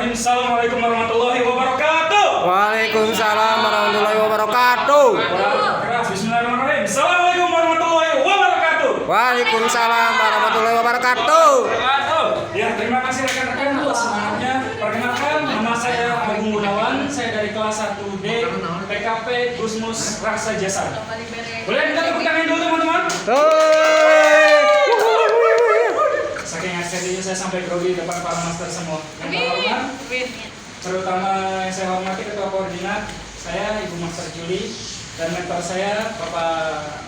Bismillahirrahmanirrahim. Assalamualaikum warahmatullahi wabarakatuh. Waalaikumsalam warahmatullahi wabarakatuh. Keras. Bismillahirrahmanirrahim. Assalamualaikum warahmatullahi wabarakatuh. Waalaikumsalam warahmatullahi wabarakatuh. Ya, terima kasih rekan-rekan atas semangatnya. Perkenalkan, nama saya Agung Gunawan. Saya dari kelas 1D PKP Gusmus Raksa Jasa. Boleh minta tepuk tangan dulu teman-teman? Saking ekspresinya saya sampai grogi depan para master semua. Yang terhormat, terutama yang saya hormati Ketua Koordinat, saya Ibu Master Juli, dan mentor saya Bapak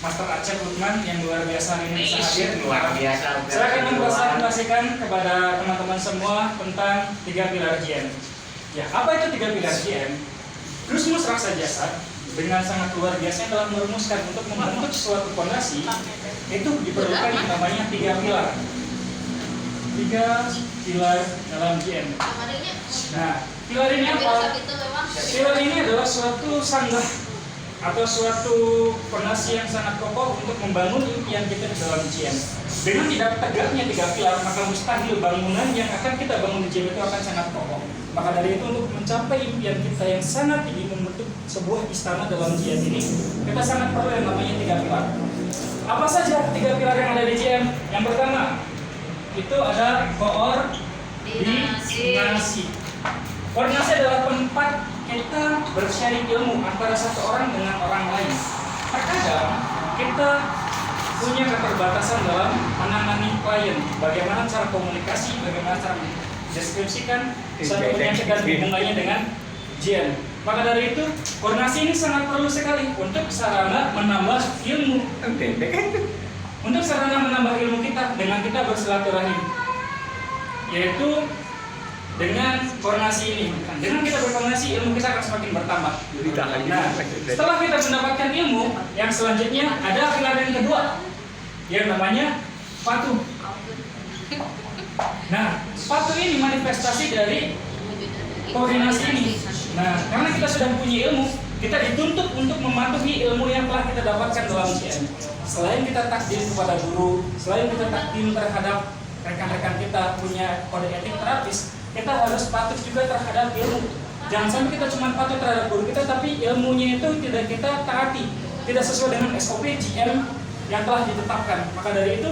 Master Acep Lukman yang luar biasa hari ini bisa hadir. Luar biasa. Saya akan mempresentasikan kepada teman-teman semua tentang 3 pilar JM. Ya, apa itu 3 pilar JM? Gusmus Raksa Jasa dengan sangat luar biasa dalam merumuskan untuk membentuk suatu fondasi itu diperlukan yang namanya 3 pilar. 3 pilar dalam JM. Nah, pilar ini apa? Pilar ini adalah suatu sanggah atau suatu fondasi yang sangat kokoh untuk membangun impian kita di dalam JM. Dengan tidak tegaknya 3 pilar, maka mustahil bangunan yang akan kita bangun di JM itu akan sangat kokoh. Maka dari itu untuk mencapai impian kita yang sangat tinggi membentuk sebuah istana dalam JM ini, kita sangat perlu yang namanya 3 pilar. Apa saja 3 pilar yang ada di JM? Yang pertama, itu ada koordinasi. Koordinasi adalah tempat kita bersharing ilmu antara satu orang dengan orang lain. Terkadang kita punya keterbatasan dalam menangani klien. Bagaimana cara komunikasi, bagaimana cara mendeskripsikan satu penyakit dan hubungannya dengan JM. Maka dari itu, koordinasi ini sangat perlu sekali untuk sarana menambah ilmu. Untuk sarana menambah ilmu kita dengan kita bersilaturahim, yaitu dengan koordinasi ini. Dengan kita berkoordinasi, ilmu kita akan semakin bertambah. Nah, setelah kita mendapatkan ilmu, yang selanjutnya ada pilar yang kedua, yang namanya patuh. Nah, patuh ini manifestasi dari koordinasi ini. Nah, karena kita sudah punya ilmu, kita dituntut untuk mematuhi ilmu yang telah kita dapatkan dalam JM. Selain kita takdim kepada guru, selain kita takdim terhadap rekan-rekan kita punya kode etik terapis, kita harus patuh juga terhadap ilmu. Jangan sampai kita cuma patuh terhadap guru kita, tapi ilmunya itu tidak kita taati, tidak sesuai dengan SOP JM yang telah ditetapkan. Maka dari itu,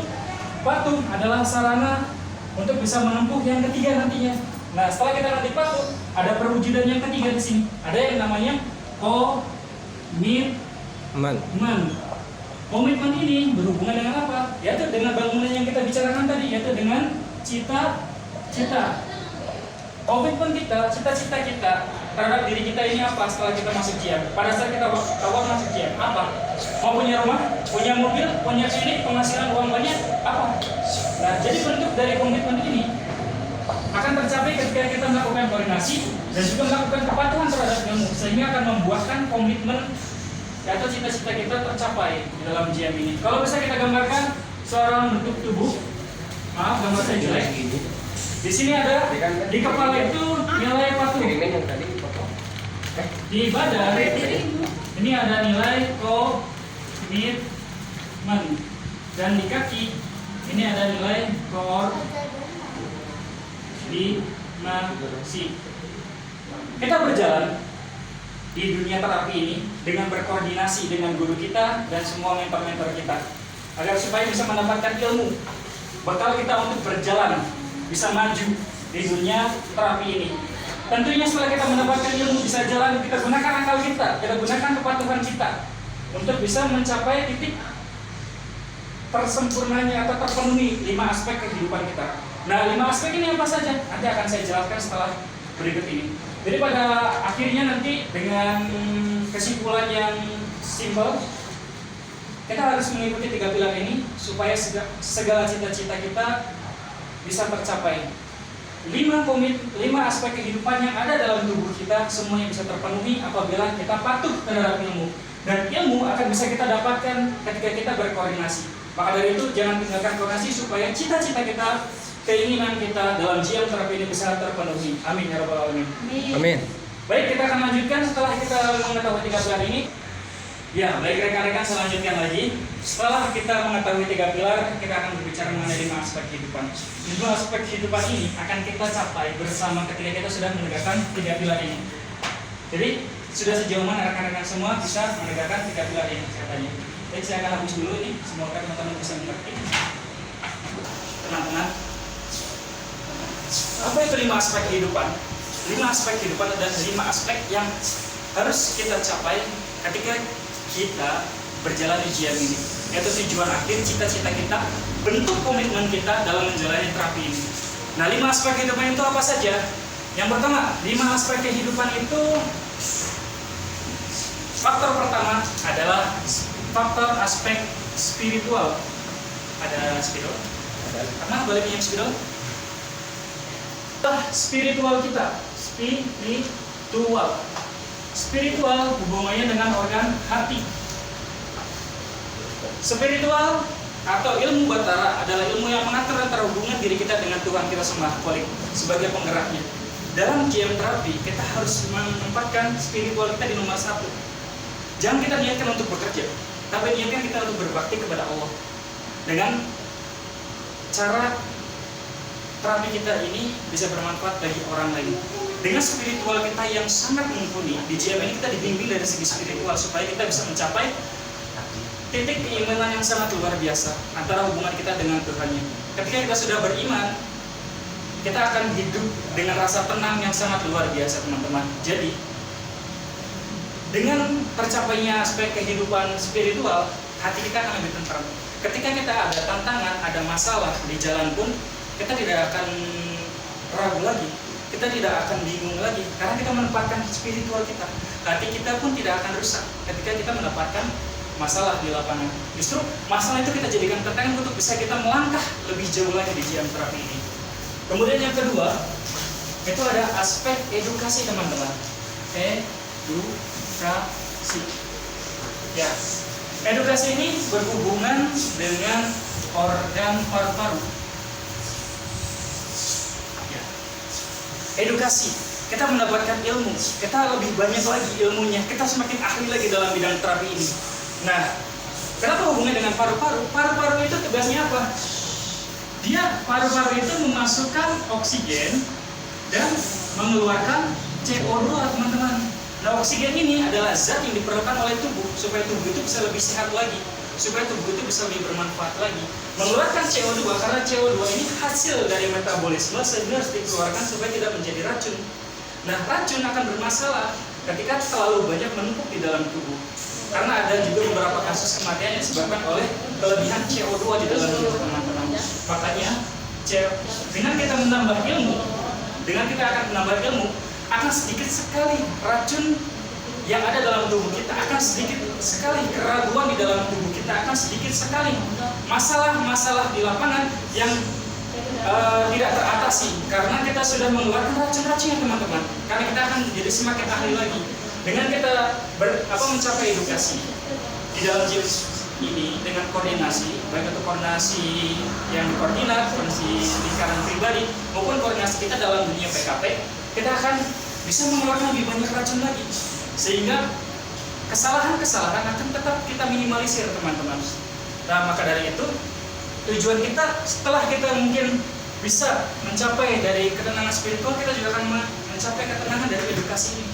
patuh adalah sarana untuk bisa menempuh yang ketiga nantinya. Nah, setelah kita nanti patuh, ada perwujudan yang ketiga di sini. Ada yang namanya komitmen. Komitmen ini berhubungan dengan apa? Yaitu dengan bangunan yang kita bicarakan tadi, yaitu dengan cita-cita. Komitmen kita, cita-cita kita terhadap diri kita ini apa setelah kita masuk JM? Pada saat kita awal masuk JM, apa? Mau punya rumah, punya mobil, punya klinik, penghasilan uang banyak, apa? Nah, jadi bentuk dari komitmen ini akan tercapai ketika kita melakukan koordinasi dan juga melakukan kepatuhan terhadap ilmu, sehingga akan membuahkan komitmen atau cita-cita kita tercapai di dalam JM ini. Kalau bisa kita gambarkan seorang bentuk tubuh, maaf gambar saya jelek. Di sini ada di kepala itu nilai patuh. Di badan ini ada nilai komitmen, dan di kaki ini ada nilai koordinasi. Kita berjalan di dunia terapi ini dengan berkoordinasi dengan guru kita dan semua mentor-mentor kita, agar supaya bisa mendapatkan ilmu bekal kita untuk berjalan, bisa maju di dunia terapi ini. Tentunya setelah kita mendapatkan ilmu, bisa jalan, kita gunakan akal kita gunakan kepatuhan kita untuk bisa mencapai titik tersempurnanya atau terpenuhi 5 aspek kehidupan kita. Nah, 5 aspek ini apa saja? Nanti akan saya jelaskan setelah berikut ini. Jadi pada akhirnya nanti dengan kesimpulan yang simpel, kita harus mengikuti 3 pilar ini supaya segala cita-cita kita bisa tercapai. 5 aspek kehidupan yang ada dalam tubuh kita semuanya bisa terpenuhi apabila kita patuh terhadap ilmu. Dan ilmu akan bisa kita dapatkan ketika kita berkoordinasi. Maka dari itu jangan tinggalkan koordinasi supaya cita-cita kita, keinginan kita dalam JM terapi ini bisa terpenuhi. Amin ya rabbal alamin. Amin. Baik, kita akan lanjutkan setelah kita mengetahui 3 pilar ini. Ya, baik rekan-rekan, saya lanjutkan lagi. Setelah kita mengetahui 3 pilar, kita akan berbicara mengenai 5 aspek kehidupan. 5 aspek kehidupan ini akan kita capai bersama ketika kita sudah menegakkan 3 pilar ini. Jadi sudah sejauh mana rekan-rekan semua bisa menegakkan 3 pilar ini katanya. Jadi saya akan hapus dulu ini, semoga teman-teman bisa mengerti. Teman-teman, apa itu 5 aspek kehidupan? 5 aspek kehidupan adalah 5 aspek yang harus kita capai ketika kita berjalan di GM ini, yaitu tujuan akhir, cita-cita kita, bentuk komitmen kita dalam menjalani terapi ini. Nah, 5 aspek kehidupan itu apa saja? Yang pertama, 5 aspek kehidupan itu, faktor pertama adalah faktor aspek spiritual. Ada spiritual? Karena boleh pinjam spiritual? Spiritual kita, spiritual hubungannya dengan organ hati. Spiritual atau ilmu batara adalah ilmu yang mengatur antara hubungan diri kita dengan Tuhan kita Semesta sebagai penggeraknya. Dalam GM terapi kita harus menempatkan spiritual kita di nomor 1. Jangan kita niatkan untuk bekerja, tapi niatkan kita untuk berbakti kepada Allah. Dengan cara terapi kita ini bisa bermanfaat bagi orang lain. Dengan spiritual kita yang sangat mumpuni, di GM ini kita dibimbing dari segi spiritual supaya kita bisa mencapai titik keimanan yang sangat luar biasa antara hubungan kita dengan Tuhannya. Ketika kita sudah beriman, kita akan hidup dengan rasa tenang yang sangat luar biasa, teman-teman. Jadi, dengan tercapainya aspek kehidupan spiritual, hati kita akan lebih tentram. Ketika kita ada tantangan, ada masalah di jalan pun, kita tidak akan ragu lagi, kita tidak akan bingung lagi, karena kita menempatkan spiritual kita. Hati kita pun tidak akan rusak ketika kita mendapatkan masalah di lapangan. Justru masalah itu kita jadikan tantangan untuk bisa kita melangkah lebih jauh lagi di GM terapi ini. Kemudian yang kedua, itu ada aspek edukasi, teman-teman. Edukasi. Ya, edukasi ini berhubungan dengan organ paru-paru. Ya. Edukasi, kita mendapatkan ilmu, kita lebih banyak lagi ilmunya, kita semakin ahli lagi dalam bidang terapi ini. Nah, kenapa hubungannya dengan paru-paru? Paru-paru itu tugasnya apa? Dia, paru-paru itu memasukkan oksigen dan mengeluarkan CO2, teman-teman. Nah, oksigen ini adalah zat yang diperlukan oleh tubuh supaya tubuh itu bisa lebih sehat lagi, supaya tubuh itu bisa lebih bermanfaat lagi. Mengeluarkan CO2 karena CO2 ini hasil dari metabolisme sehingga harus dikeluarkan supaya tidak menjadi racun. Nah, racun akan bermasalah ketika terlalu banyak menumpuk di dalam tubuh. Karena ada juga beberapa kasus kematian yang disebabkan oleh kelebihan CO2 di dalam tubuh, teman-teman. Makanya, dengan kita menambah ilmu, akan sedikit sekali racun yang ada dalam tubuh kita, akan sedikit sekali keraguan di dalam tubuh kita, akan sedikit sekali masalah-masalah di lapangan yang tidak teratasi karena kita sudah mengeluarkan racun-racunnya, teman-teman. Karena kita akan jadi semakin ahli lagi dengan kita mencapai edukasi di dalam GM ini dengan koordinasi, baik itu koordinasi yang dikoordinat, koordinasi lingkaran pribadi maupun koordinasi kita dalam dunia PKP, kita akan bisa mengeluarkan lebih banyak racun lagi, sehingga kesalahan-kesalahan akan tetap kita minimalisir, teman-teman. Nah, maka dari itu tujuan kita setelah kita mungkin bisa mencapai dari ketenangan spiritual, kita juga akan mencapai ketenangan dari edukasi ini.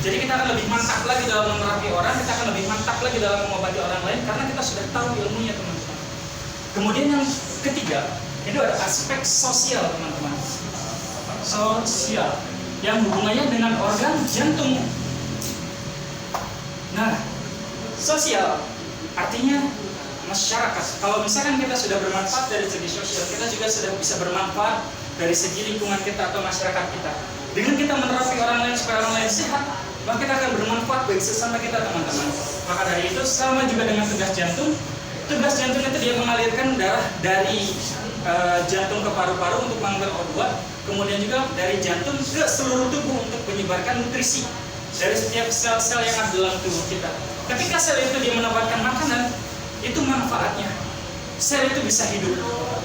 Jadi kita akan lebih mantap lagi dalam menerapi orang, kita akan lebih mantap lagi dalam mengobati orang lain karena kita sudah tahu ilmunya, teman-teman. Kemudian yang ketiga, itu ada aspek sosial, teman-teman. Sosial yang hubungannya dengan organ jantung. Nah, sosial artinya masyarakat. Kalau misalkan kita sudah bermanfaat dari segi sosial, kita juga sudah bisa bermanfaat dari segi lingkungan kita atau masyarakat kita. Dengan kita menerapi orang lain supaya orang lain sehat, maka kita akan bermanfaat bagi sesama kita, teman-teman. Maka dari itu sama juga dengan tugas jantung. Tugas jantung itu dia mengalirkan darah dari jantung ke paru-paru untuk mengambil O2, kemudian juga dari jantung ke seluruh tubuh untuk menyebarkan nutrisi dari setiap sel-sel yang ada dalam tubuh kita. Ketika sel itu dia mendapatkan makanan, itu manfaatnya. Sel itu bisa hidup.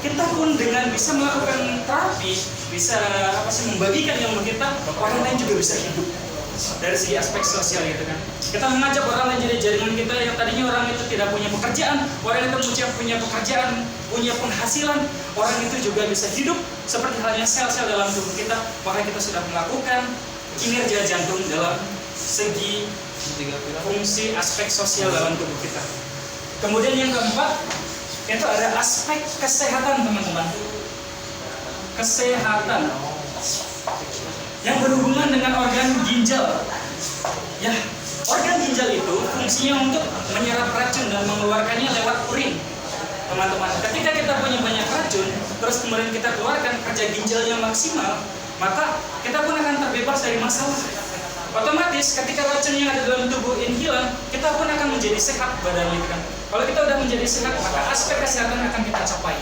Kita pun dengan bisa melakukan terapi, bisa membagikan ilmu kita, orang lain juga bisa hidup. dari segi aspek sosial gitu kan. Kita mengajak orang menjadi jaringan kita yang tadinya orang itu tidak punya pekerjaan, orang itu punya pekerjaan, punya penghasilan, orang itu juga bisa hidup seperti halnya sel-sel dalam tubuh kita. Maka kita sudah melakukan kinerja jantung dalam segi fungsi aspek sosial dalam tubuh kita. Kemudian yang keempat itu ada aspek kesehatan teman-teman. Kesehatan yang berhubungan dengan organ ginjal. Ya, organ ginjal itu fungsinya untuk menyerap racun dan mengeluarkannya lewat urin. Teman-teman, ketika kita punya banyak racun, terus kemudian kita keluarkan kerja ginjalnya maksimal, maka kita pun akan terbebas dari masalah. Otomatis ketika racun yang ada dalam tubuh ini hilang, kita pun akan menjadi sehat badannya kan. Kalau kita udah menjadi sehat, maka aspek kesehatan akan kita capai.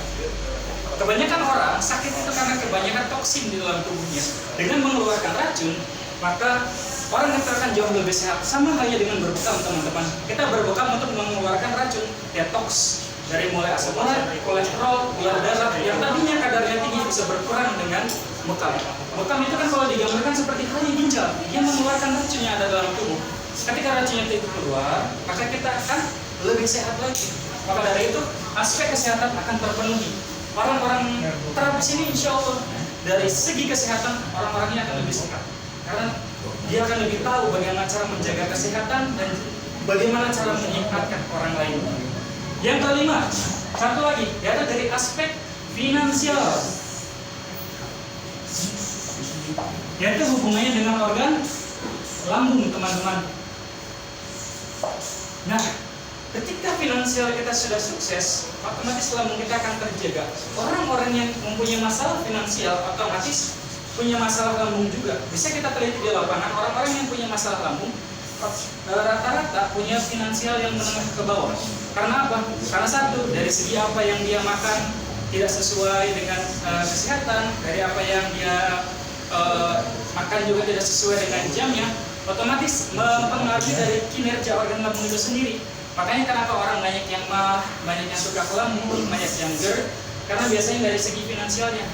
Kebanyakan orang sakit itu karena kebanyakan toksin di dalam tubuhnya. Dengan mengeluarkan racun, maka orang itu akan jauh lebih sehat. Sama halnya dengan berbekam teman-teman. Kita berbekam untuk mengeluarkan racun, detox. Dari mulai asam urat, kolesterol, gula darah yang tadinya kadarnya tinggi bisa berkurang dengan bekam. Bekam itu kan kalau digambarkan seperti halnya ginjal, dia mengeluarkan racun yang ada dalam tubuh. Ketika racunnya itu keluar, maka kita akan lebih sehat lagi. Maka dari itu aspek kesehatan akan terpenuhi. Orang-orang terapis ini insya Allah dari segi kesehatan orang-orangnya akan lebih sehat. Karena dia akan lebih tahu bagaimana cara menjaga kesehatan dan bagaimana cara menyehatkan orang lain. Yang kelima, satu lagi, yaitu dari aspek finansial, yaitu hubungannya dengan organ lambung teman-teman. Nah, ketika finansial kita sudah sukses, otomatis lambung kita akan terjaga. Orang-orang yang mempunyai masalah finansial otomatis punya masalah lambung juga. Bisa kita teliti di lapangan, orang-orang yang punya masalah lambung rata-rata punya finansial yang menengah ke bawah. Karena apa? Karena satu, dari segi apa yang dia makan tidak sesuai dengan kesehatan, dari apa yang dia makan juga tidak sesuai dengan jamnya, otomatis mempengaruhi dari kinerja organ lambung itu sendiri. Makanya kenapa orang banyak yang mah, banyak yang suka lambung, banyak yang GERD, karena biasanya dari segi finansialnya.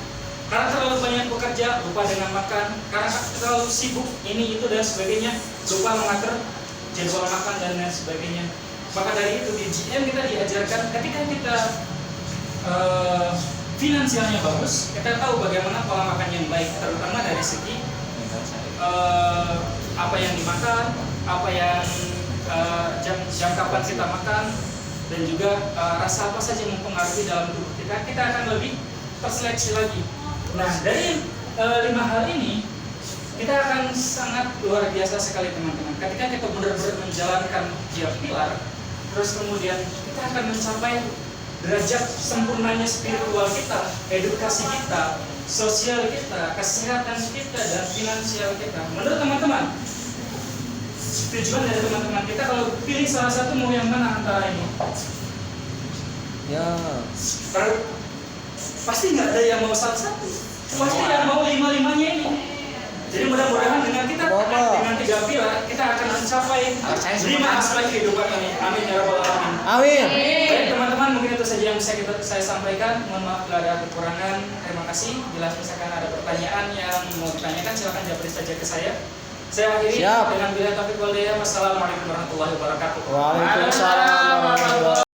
Karena terlalu banyak bekerja, lupa dengan makan. Karena terlalu sibuk, ini, itu, dan sebagainya, lupa mengatur jadwal makan dan lain sebagainya. Maka dari itu di GM kita diajarkan ketika kita finansialnya bagus, kita tahu bagaimana pola makan yang baik, terutama dari segi apa yang dimakan, apa yang jam kapan kita makan, dan juga rasa apa saja yang mempengaruhi dalam tubuh kita. Kita akan lebih terseleksi lagi. Nah, dari 5 hal ini kita akan sangat luar biasa sekali teman-teman. Ketika kita benar-benar menjalankan 3 pilar, terus kemudian kita akan mencapai derajat sempurnanya spiritual kita, edukasi kita, sosial kita, kesehatan kita, dan finansial kita. Menurut teman-teman, tujuan dari teman-teman kita kalau pilih salah satu mau yang mana antara ini? Ya. Pasti nggak ada yang mau satu-satu, pasti yang mau 5-5-nya ini. Jadi mudah-mudahan dengan kita dengan 3 pilar kita akan mencapai 5 aspek kehidupan ini. Amin ya rabbal alamin. Amin. Baik teman-teman, mungkin itu saja yang bisa saya sampaikan. Mohon maaf bila ada kekurangan. Terima kasih. Bila misalkan ada pertanyaan yang mau ditanyakan, silakan japri saja ke saya. Saya akhiri dengan bila taufiq wal hidayah. Wassalamualaikum warahmatullahi wabarakatuh. Waalaikumsalam warahmatullahi wabarakatuh.